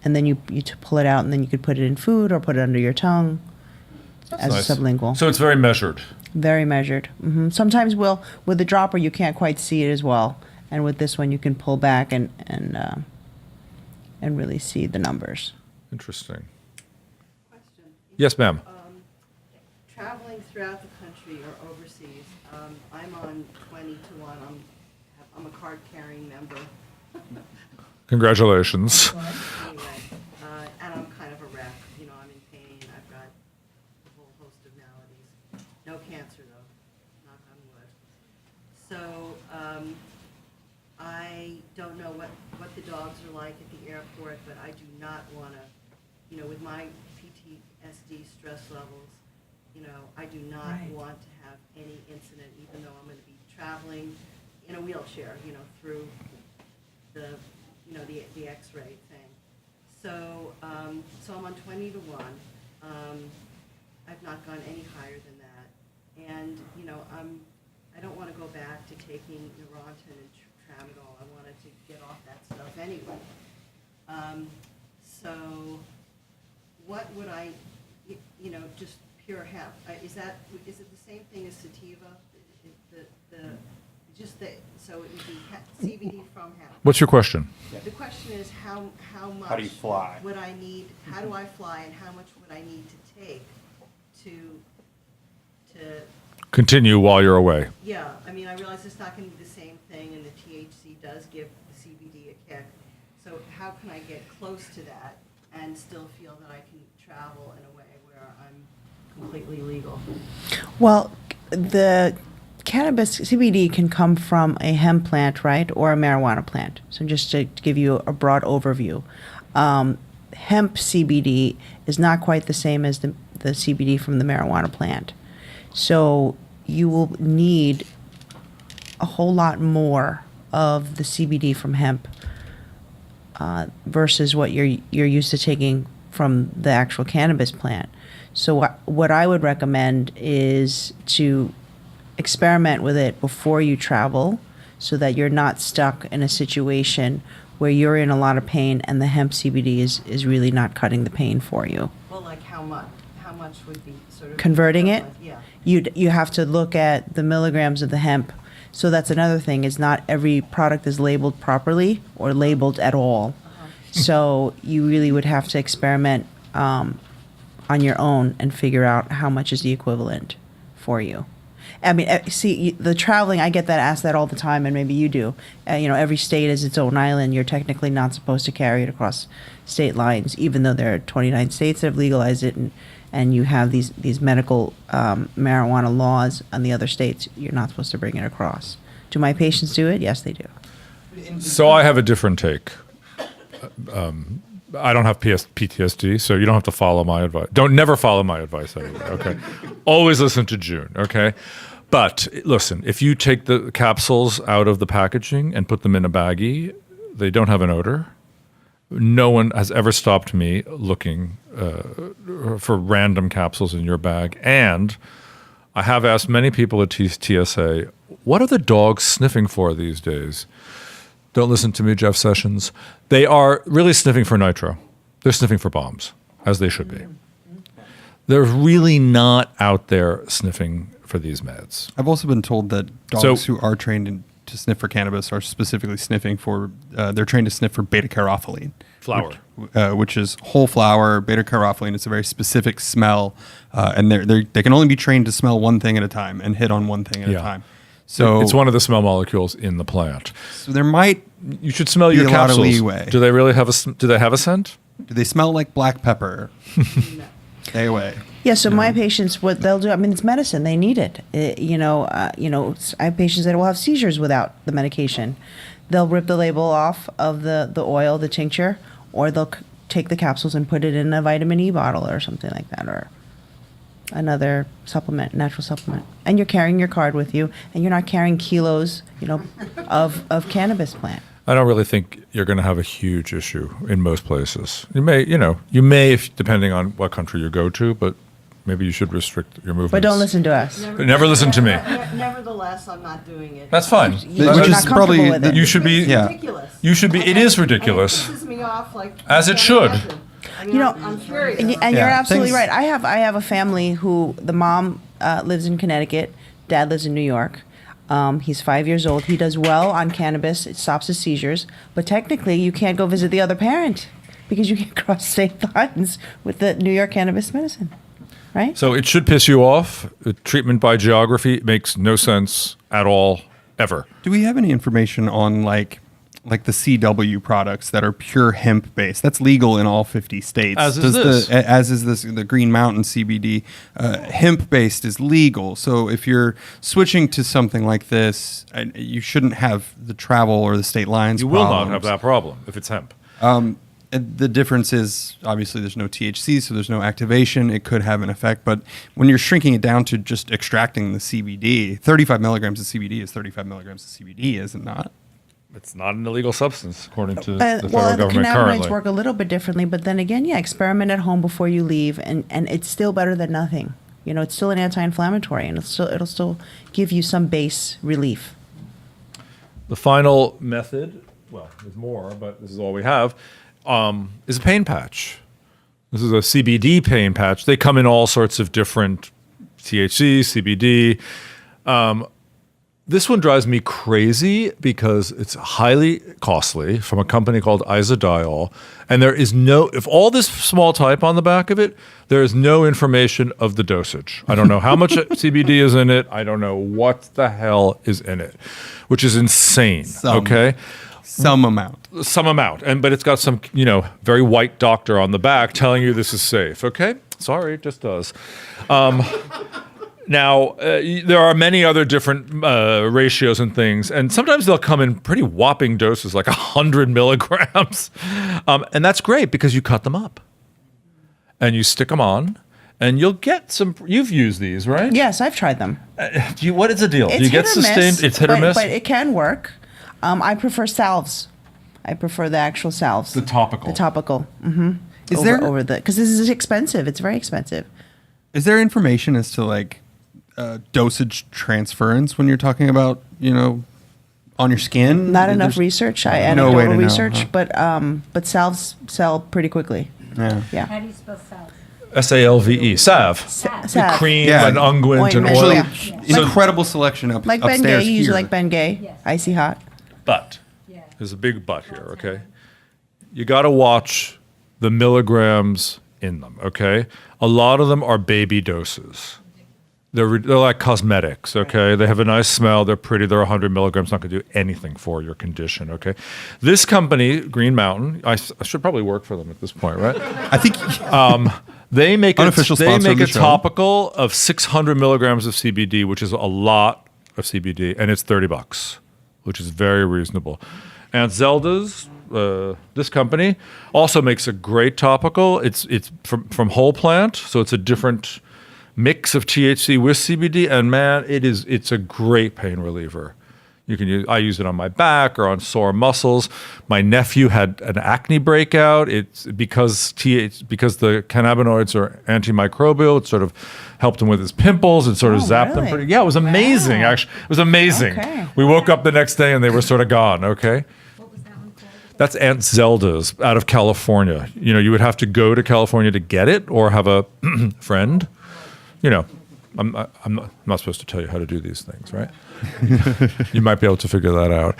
D: And then you pull it out, and then you could put it in food or put it under your tongue as a sublingual.
B: So it's very measured.
D: Very measured. Sometimes with the dropper, you can't quite see it as well. And with this one, you can pull back and really see the numbers.
B: Interesting.
E: Question.
B: Yes, ma'am.
E: Traveling throughout the country or overseas, I'm on 20-1. I'm a card-carrying member.
B: Congratulations.
E: Anyway, and I'm kind of a wreck. I'm in pain. I've got a whole host of maladies. No cancer, though. Knock on wood. So I don't know what the dogs are like at the airport, but I do not want to, with my PTSD stress levels, I do not want to have any incident, even though I'm going to be traveling in a wheelchair, through the X-ray thing. So, I'm on 20-1. I've not gone any higher than that, and I don't want to go back to taking Neurontin and Tramadol. I wanted to get off that stuff anyway. So, would I, just pure hemp? Is it the same thing as sativa? So it would be CBD from hemp.
B: What's your question?
E: The question is how much
C: How do you fly?
E: would I need? How do I fly, and how much would I need to take to
B: Continue while you're away.
E: Yeah, I mean, I realize it's not going to be the same thing, and the THC does give the CBD a kick. So how can I get close to that and still feel that I can travel in a way where I'm completely legal?
D: Well, the cannabis CBD can come from a hemp plant, right, or a marijuana plant. So just to give you a broad overview, hemp CBD is not quite the same as the CBD from the marijuana plant. So you will need a whole lot more of the CBD from hemp versus what you're used to taking from the actual cannabis plant. So what I would recommend is to experiment with it before you travel, so that you're not stuck in a situation where you're in a lot of pain and the hemp CBD is really not cutting the pain for you.
E: Well, like how much? How much would be sort of
D: Converting it?
E: Yeah.
D: You have to look at the milligrams of the hemp. So that's another thing, is not every product is labeled properly or labeled at all. So you really would have to experiment on your own and figure out how much is the equivalent for you. I mean, see, the traveling, I get asked that all the time, and maybe you do. Every state is its own island. You're technically not supposed to carry it across state lines, even though there are 29 states that have legalized it, and you have these medical marijuana laws on the other states. You're not supposed to bring it across. Do my patients do it? Yes, they do.
B: So I have a different take. I don't have PTSD, so you don't have to follow my advice. Never follow my advice anyway, okay? Always listen to June, okay? But listen, if you take the capsules out of the packaging and put them in a baggie, they don't have an odor. No one has ever stopped me looking for random capsules in your bag. And I have asked many people at TSA, what are the dogs sniffing for these days? Don't listen to me, Jeff Sessions. They are really sniffing for nitro. They're sniffing for bombs, as they should be. They're really not out there sniffing for these meds.
C: I've also been told that dogs who are trained to sniff for cannabis are specifically sniffing for, they're trained to sniff for beta-caryophyllene.
B: Flower.
C: Which is whole flower, beta-caryophyllene. It's a very specific smell, and they can only be trained to smell one thing at a time and hit on one thing at a time. So
B: it's one of the smell molecules in the plant.
C: So there might
B: you should smell your
C: be a lot of
B: capsules.
C: leeway.
B: Do they really have do they have a scent?
C: Do they smell like black pepper?
E: No.
C: Stay away.
D: Yeah, so my patients, what they'll do, I mean, it's medicine. They need it. I have patients that will have seizures without the medication. They'll rip the label off of the oil, the tincture, or they'll take the capsules and put it in a vitamin E bottle or something like that, or another supplement, natural supplement. And you're carrying your card with you, and you're not carrying kilos, of cannabis plant.
B: I don't really think you're going to have a huge issue in most places. You may, if depending on what country you go to, but maybe you should restrict your movements.
D: But don't listen to us.
B: Never listen to me.
E: Nevertheless, I'm not doing it.
B: That's fine.
D: You're
C: Which
D: not
C: is probably
D: comfortable with it.
B: You should be.
E: It's
C: Yeah.
E: ridiculous.
B: You should be. It is ridiculous.
E: And it pisses me off, like,
B: As it should.
E: I mean, I'm curious.
D: And you're
C: Yeah,
D: absolutely
C: things-
D: right. I have a family who the mom lives in Connecticut, dad lives in New York. He's 5 years old. He does well on cannabis. It stops his seizures. But technically, you can't go visit the other parent because you can't cross state lines with the New York cannabis medicine, right?
B: So it should piss you off. Treatment by geography makes no sense at all, ever.
C: Do we have any information on like the CW products that are pure hemp based? That's legal in all 50 states.
B: As is this.
C: As is this. The Green Mountain CBD, hemp based is legal. So if you're switching to something like this, you shouldn't have the travel or the state lines.
B: You will not
C: problems.
B: have that problem if it's hemp.
C: And the difference is obviously there's no THC, so there's no activation. It could have an effect, but when you're shrinking it down to just extracting the CBD, 35 milligrams of CBD is 35 milligrams of CBD, is it not?
B: It's not an illegal substance, according to the
D: Well,
B: federal
D: the
B: government
D: cannabinoids
B: currently.
D: work a little bit differently, but then again, experiment at home before you leave, and it's still better than nothing. It's still an anti-inflammatory, and it'll still give you some base relief.
B: The final method, well, there's more, but this is all we have, is a pain patch. This is a CBD pain patch. They come in all sorts of different THC, CBD. This one drives me crazy because it's highly costly from a company called Isodiol. And there is if all this small type on the back of it, there is no information of the dosage. I don't know how much CBD is in it. I don't know what the hell is in it, which is insane. Okay.
C: Some amount.
B: But it's got some, very white doctor on the back telling you this is safe. Okay. Sorry, it just does. Now, there are many other different ratios and things, and sometimes they'll come in pretty whopping doses, like 100 milligrams. And that's great because you cut them up and you stick them on, and you'll get some. You've used these, right?
D: Yes, I've tried them.
B: What is the deal?
D: It's
B: Do you get
D: hit or miss,
B: sustained? It's hit or miss?
D: But it can work. I prefer salves. I prefer the actual salves.
B: The topical.
D: The topical. Mm-hmm. Because this is expensive. It's very expensive.
C: Is there information as to dosage transference when you're talking about, on your skin?
D: Not enough research.
C: No way to know,
D: research,
C: huh?
D: but salves sell pretty quickly.
C: Yeah.
F: How do you spell salve?
B: SALVE. Salve.
D: Salve.
B: Cream
C: Yeah.
B: and unguent and
D: Ointment.
B: oil.
D: Yeah.
C: Incredible selection
D: Like
C: upstairs
D: Bengay, you use
C: here.
D: like Bengay,
F: Yes.
D: icy hot.
B: But
F: Yeah.
B: there's a big but here, okay? You got to watch the milligrams in them, okay? A lot of them are baby doses. They're like cosmetics, okay? They have a nice smell. They're pretty. They're 100 milligrams. Not going to do anything for your condition, okay? This company, Green Mountain, I should probably work for them at this point, right?
C: I think
B: They make
C: Unofficial
B: they
C: sponsor
B: make
C: of the
B: a
C: show.
B: topical of 600 milligrams of CBD, which is a lot of CBD, and it's $30, which is very reasonable. And Zelda's, this company, also makes a great topical. It's from whole plant, so it's a different mix of THC with CBD, and man, it's a great pain reliever. I use it on my back or on sore muscles. My nephew had an acne breakout. It's because the cannabinoids are antimicrobial. It sort of helped him with his pimples and sort of zapped them
D: really?
B: pretty. Yeah, it was amazing.
D: Wow.
B: Actually, it was amazing.
D: Okay.
B: We woke up the next day and they were sort of gone. Okay.
F: What was that one called?
B: That's Aunt Zelda's out of California. You would have to go to California to get it or have a friend. I'm not supposed to tell you how to do these things, right? You might be able to figure that out.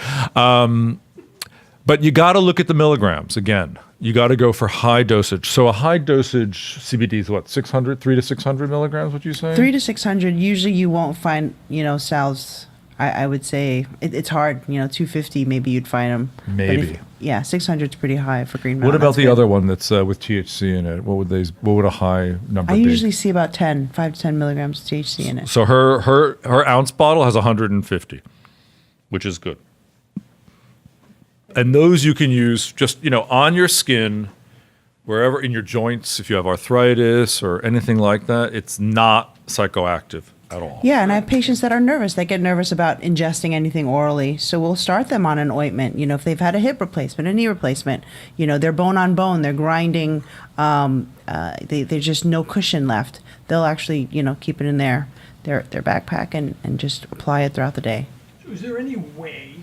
B: But you got to look at the milligrams again. You got to go for high dosage. So a high dosage CBD is what, 300 to 600 milligrams, would you say?
D: 300 to 600. Usually you won't find, salves. I would say it's hard. 250 maybe you'd find them.
B: Maybe.
D: 600 is pretty high for Green Mountain.
B: What about
D: That's
B: the
D: good.
B: other one that's with THC in it? What would a high number
D: I
B: be?
D: usually see about 5 to 10 milligrams of THC in it.
B: So her ounce bottle has 150, which is good. And those you can use just, on your skin, wherever in your joints, if you have arthritis or anything like that. It's not psychoactive at all.
D: Yeah, and I have patients that are nervous. They get nervous about ingesting anything orally. So we'll start them on an ointment. If they've had a hip replacement, a knee replacement, they're bone on bone, they're grinding, there's just no cushion left. They'll actually, keep it in their backpack and just apply it throughout the day.
G: So is there any way,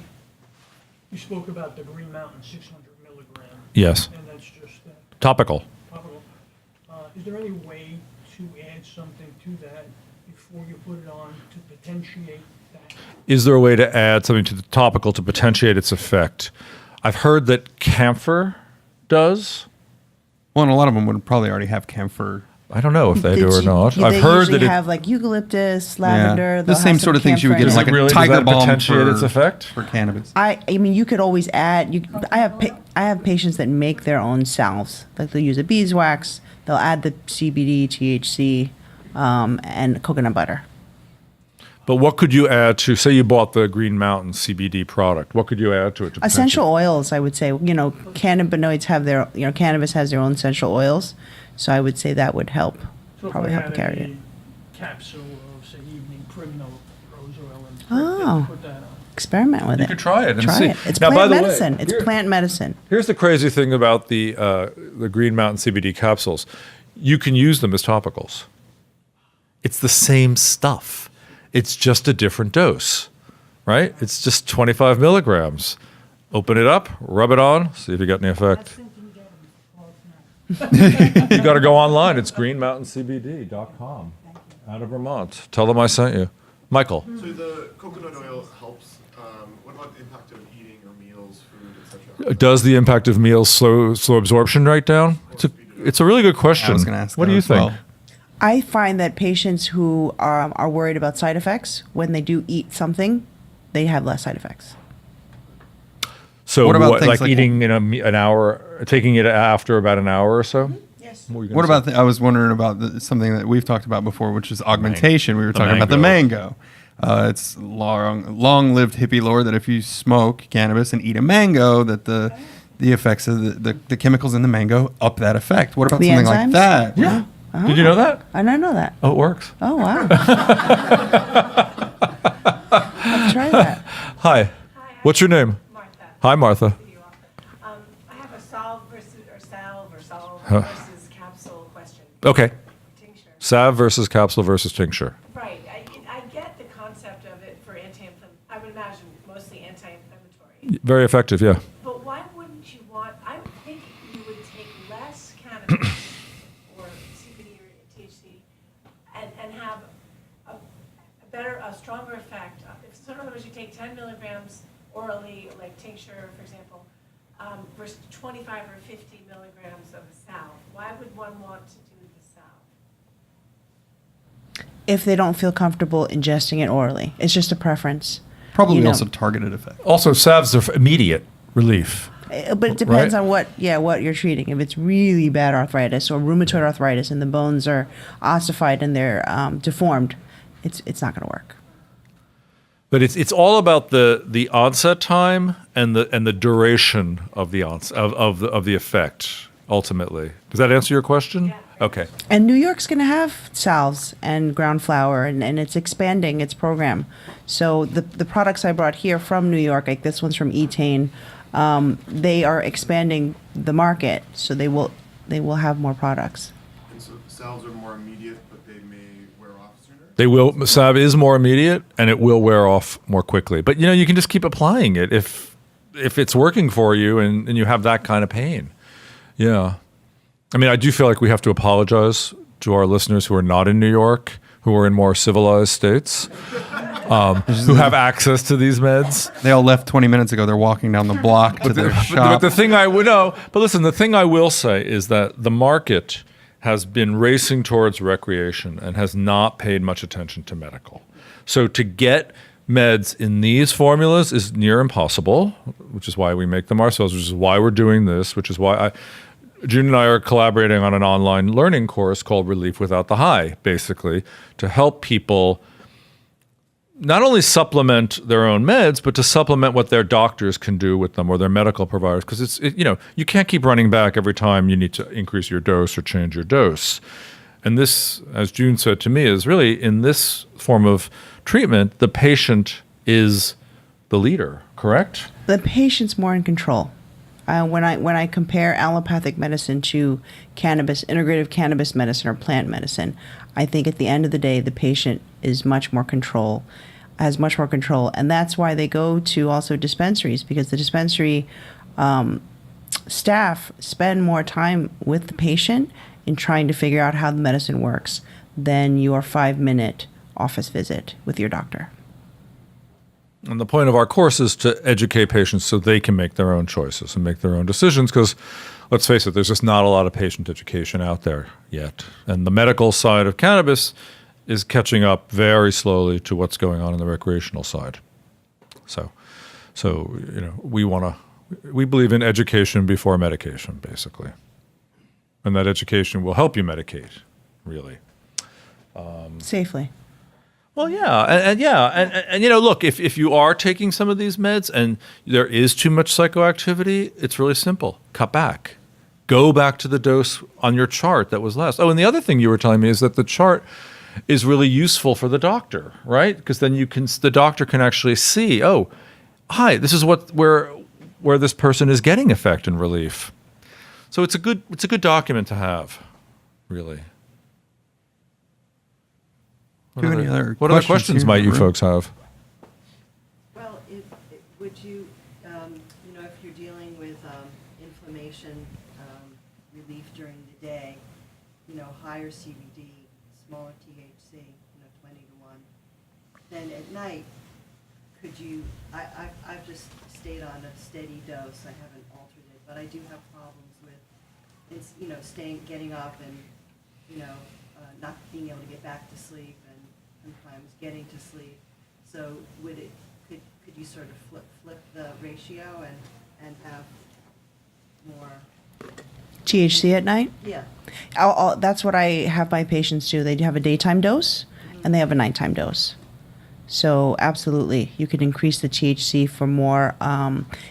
G: you spoke about the Green Mountain 600 milligram,
B: Yes.
G: and that's just
B: Topical.
G: topical. Is there any way to add something to that before you put it on to potentiate that?
B: Is there a way to add something to the topical to potentiate its effect? I've heard that camphor does.
C: Well, and a lot of them would probably already have camphor.
B: I don't know if they do or
D: They
B: not. I've
D: usually
B: heard that
D: have like eucalyptus, lavender.
C: The
D: they'll
C: same
D: have
C: sort
D: some
C: of things you would get in
D: camphor
C: like a
B: Does
C: tiger
B: that
C: balm
B: potentiate
C: for,
B: its effect?
C: for cannabis.
D: I mean, you could always add. I have patients that make their own salves. Like they'll use a beeswax. They'll add the CBD, THC, and coconut butter.
B: But what could you add to, say you bought the Green Mountain CBD product, what could you add to it? To
D: Essential oils, I would say. Cannabinoids have their. Cannabis has their own essential oils, so I would say that would help.
G: So
D: Probably
G: if I
D: help
G: had
D: carry
G: a
D: it.
G: capsule of, say, evening primrose rose oil and
D: Oh.
G: put that on.
D: Experiment with
B: You
D: it.
B: could try it and
D: Try
B: see.
D: it. It's
B: Now, by
D: plant
B: the way,
D: medicine. It's
B: here-
D: plant medicine.
B: Here's the crazy thing about the Green Mountain CBD capsules. You can use them as topicals. It's the same stuff. It's just a different dose, right? It's just 25 milligrams. Open it up, rub it on, see if you got any effect. You got to go online. It's greenmountaincbd.com out of Vermont. Tell them I sent you. Michael.
H: So the coconut oil helps. What about the impact of eating or meals, food, etc.?
B: Does the impact of meals slow absorption rate down? It's a really good question.
C: I was gonna ask
B: what
C: that
B: do you
C: as
B: think?
C: well.
D: I find that patients who are worried about side effects, when they do eat something, they have less side effects.
B: So
C: What about things
B: like
C: like-
B: eating in an hour, taking it after about an hour or so?
D: Yes.
B: What, were you
C: What
B: gonna
C: about? I was wondering about something that we've talked about before, which is augmentation. We were talking about the mango. It's long-lived hippie lore that if you smoke cannabis and eat a mango, that the effects of the chemicals in the mango up that effect. What about
D: The
C: something
D: enzymes?
C: like that?
B: Yeah. Did you know that?
D: I didn't know that.
B: Oh, it works.
D: Oh, wow. Let's try that.
B: Hi. What's your name?
I: Martha.
B: Hi, Martha.
I: I have a salve versus
B: Huh.
I: versus capsule question.
B: Okay.
I: Tincture.
B: Salve versus capsule versus tincture.
I: Right. I get the concept of it for anti-inflammatory. I would imagine mostly anti-inflammatory.
B: Very effective, yeah.
I: But why wouldn't you want? I would think you would take less cannabis or CBD or THC and have a stronger effect. If, so in other words, you take 10 milligrams orally, like tincture, for example, versus 25 or 50 milligrams of a salve. Why would one want to do the salve?
D: If they don't feel comfortable ingesting it orally, it's just a preference.
C: Probably
D: You know.
C: also targeted effect.
B: Also, salves are immediate relief.
D: But it depends
B: Right.
D: on what you're treating. If it's really bad arthritis or rheumatoid arthritis and the bones are ossified and they're deformed, it's not going to work.
B: But it's all about the onset time and the duration of the of the effect ultimately. Does that answer your question?
I: Yeah.
B: Okay.
D: And New York's going to have salves and ground flower, and it's expanding its program. So the products I brought here from New York, like this one's from Etain, they are expanding the market, so they will have more products.
H: And so cells are more immediate, but they may wear off sooner.
B: They will. Salve is more immediate, and it will wear off more quickly. But you can just keep applying it if it's working for you and you have that kind of pain. Yeah. I mean, I do feel like we have to apologize to our listeners who are not in New York, who are in more civilized states, who have access to these meds.
C: They all left 20 minutes ago. They're walking down the block to their
B: But
C: shop.
B: the thing the thing I will say is that the market has been racing towards recreation and has not paid much attention to medical. So to get meds in these formulas is near impossible, which is why we make them ourselves, which is why we're doing this, which is why June and I are collaborating on an online learning course called Relief Without the High, basically, to help people not only supplement their own meds, but to supplement what their doctors can do with them or their medical providers. Because you can't keep running back every time you need to increase your dose or change your dose. And this, as June said to me, is really in this form of treatment, the patient is the leader, correct?
D: The patient's more in control. When I compare allopathic medicine to cannabis, integrative cannabis medicine or plant medicine, I think at the end of the day, the patient is much more control, has much more control. And that's why they go to also dispensaries, because the dispensary staff spend more time with the patient in trying to figure out how the medicine works than your 5-minute office visit with your doctor.
B: And the point of our course is to educate patients so they can make their own choices and make their own decisions because, let's face it, there's just not a lot of patient education out there yet. And the medical side of cannabis is catching up very slowly to what's going on in the recreational side. So we believe in education before medication, basically. And that education will help you medicate, really.
D: Safely.
B: Well, yeah, and look, if you are taking some of these meds and there is too much psychoactivity, it's really simple. Cut back. Go back to the dose on your chart that was last. Oh, and the other thing you were telling me is that the chart is really useful for the doctor, right? Because then the doctor can actually see, oh, hi, this is where this person is getting effect and relief. So it's a good document to have, really. What other questions
C: here
B: might
C: in
B: you
C: the room?
B: folks have?
E: Well, would you, if you're dealing with inflammation relief during the day, higher CBD, smaller THC, 20 to 1. Then at night, could you, I've just stayed on a steady dose, I haven't altered it, but I do have problems with, getting up and, not being able to get back to sleep and sometimes getting to sleep. So could you sort of flip the ratio and have more?
D: THC at night?
E: Yeah.
D: That's what I have my patients do. They have a daytime dose and they have a nighttime dose. So absolutely, you could increase the THC for more.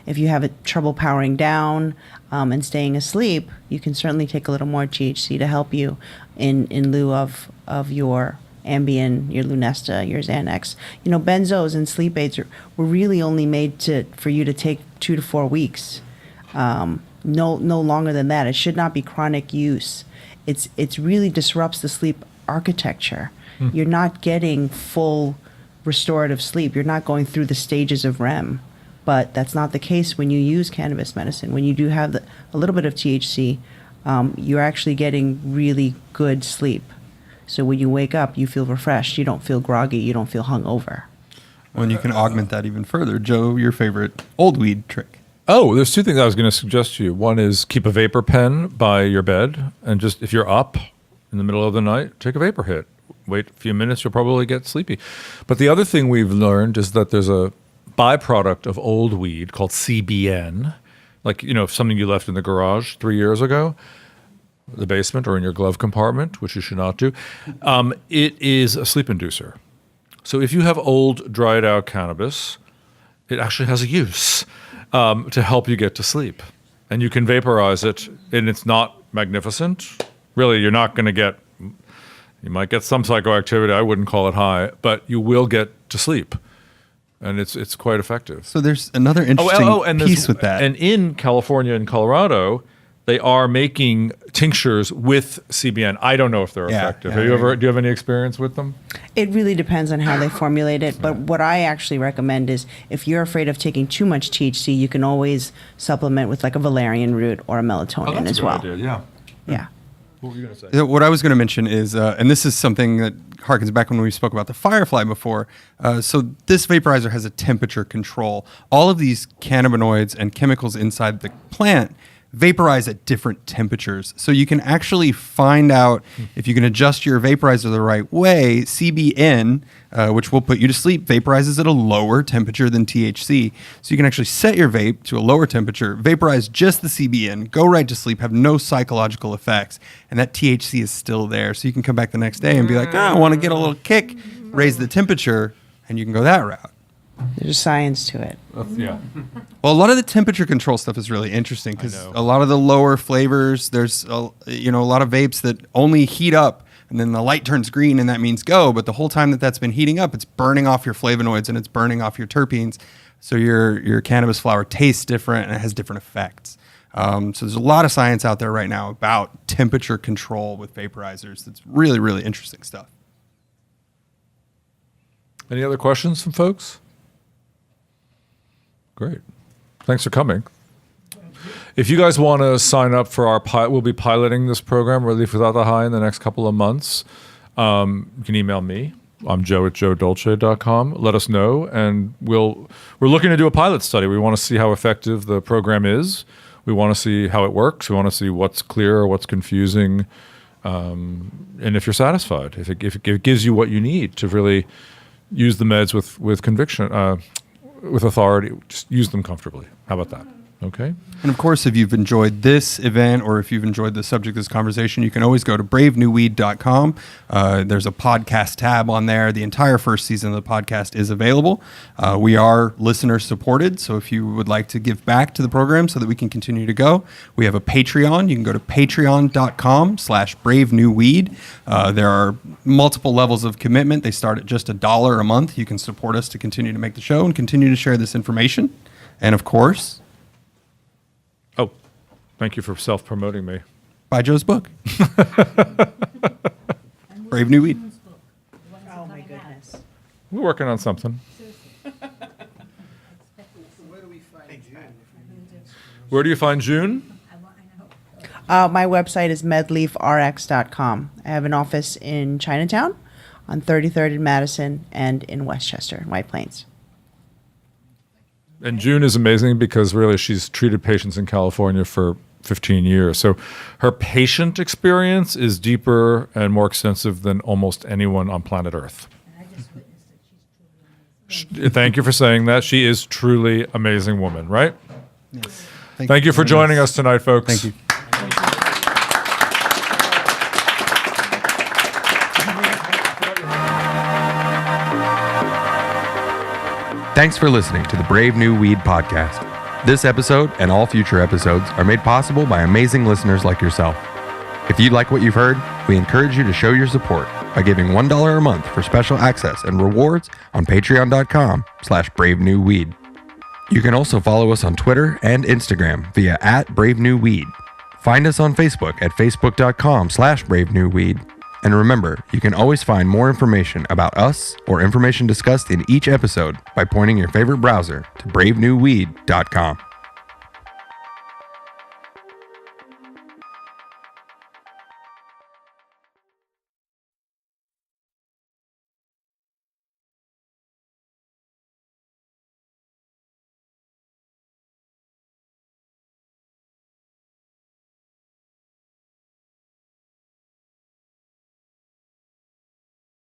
D: If you have trouble powering down and staying asleep, you can certainly take a little more THC to help you in lieu of your Ambien, your Lunesta, your Xanax. Benzos and sleep aids were really only made for you to take 2 to 4 weeks. No longer than that. It should not be chronic use. It's really disrupts the sleep architecture. You're not getting full restorative sleep. You're not going through the stages of REM. But that's not the case when you use cannabis medicine. When you do have a little bit of THC, you're actually getting really good sleep. So when you wake up, you feel refreshed. You don't feel groggy. You don't feel hungover.
C: Well, and you can augment that even further. Joe, your favorite old weed trick.
B: Oh, there's 2 things I was going to suggest to you. One is keep a vapor pen by your bed, and just if you're up in the middle of the night, take a vapor hit. Wait a few minutes, you'll probably get sleepy. But the other thing we've learned is that there's a byproduct of old weed called CBN, like, something you left in the garage 3 years ago, the basement or in your glove compartment, which you should not do. It is a sleep inducer. So if you have old, dried out cannabis, it actually has a use to help you get to sleep. And you can vaporize it, and it's not magnificent. Really, you're not going to get, you might get some psychoactivity, I wouldn't call it high, but you will get to sleep. And it's quite effective.
C: So there's another interesting piece with that.
B: And in California and Colorado, they are making tinctures with CBN. I don't know if they're effective. Do you have any experience with them?
D: It really depends on how they formulate it. But what I actually recommend is if you're afraid of taking too much THC, you can always supplement with like a valerian root or a melatonin as well.
B: Yeah.
D: Yeah.
B: What were you going to say?
C: What I was going to mention is, and this is something that harkens back when we spoke about the Firefly before. So this vaporizer has a temperature control. All of these cannabinoids and chemicals inside the plant vaporize at different temperatures. So you can actually find out if you can adjust your vaporizer the right way. CBN, which will put you to sleep, vaporizes at a lower temperature than THC. So you can actually set your vape to a lower temperature, vaporize just the CBN, go right to sleep, have no psychological effects, and that THC is still there. So you can come back the next day and be like, I want to get a little kick, raise the temperature, and you can go that route.
D: There's science to it.
B: Yeah.
C: Well, a lot of the temperature control stuff is really interesting because a lot of the lower flavors, there's a lot of vapes that only heat up and then the light turns green and that means go. But the whole time that's been heating up, it's burning off your flavonoids and it's burning off your terpenes. So your cannabis flower tastes different and it has different effects. So there's a lot of science out there right now about temperature control with vaporizers. It's really, really interesting stuff.
B: Any other questions from folks? Great. Thanks for coming. If you guys want to sign up for our we'll be piloting this program, Relief Without the High, in the next couple of months. You can email me. I'm joe@joedolce.com. Let us know. And we're looking to do a pilot study. We want to see how effective the program is. We want to see how it works. We want to see what's clear, what's confusing, and if you're satisfied, if it gives you what you need to really use the meds with conviction, with authority. Just use them comfortably. How about that? Okay.
C: And of course, if you've enjoyed this event or if you've enjoyed the subject of this conversation, you can always go to bravenewweed.com. There's a podcast tab on there. The entire first season of the podcast is available. We are listener supported. So if you would like to give back to the program so that we can continue to go, we have a Patreon. You can go to patreon.com/bravenewweed. There are multiple levels of commitment. They start at just $1 a month. You can support us to continue to make the show and continue to share this information. And of course,
B: thank you for self-promoting me.
C: Buy Joe's book. Brave New Weed.
D: Oh my goodness.
B: We're working on something.
H: Where do we find June?
B: Where do you find June?
D: My website is medleafrx.com. I have an office in Chinatown, on 33rd in Madison, and in Westchester, White Plains.
B: And June is amazing because really she's treated patients in California for 15 years. So her patient experience is deeper and more extensive than almost anyone on planet Earth. Thank you for saying that. She is truly amazing woman, right?
C: Yes.
B: Thank you for joining us tonight, folks.
C: Thank you. Thanks for listening to the Brave New Weed podcast. This episode and all future episodes are made possible by amazing listeners like yourself. If you like what you've heard, we encourage you to show your support by giving $1 a month for special access and rewards on patreon.com/bravenewweed. You can also follow us on Twitter and Instagram via @bravenewweed. Find us on Facebook at facebook.com/bravenewweed. And remember, you can always find more information about us or information discussed in each episode by pointing your favorite browser to bravenewweed.com.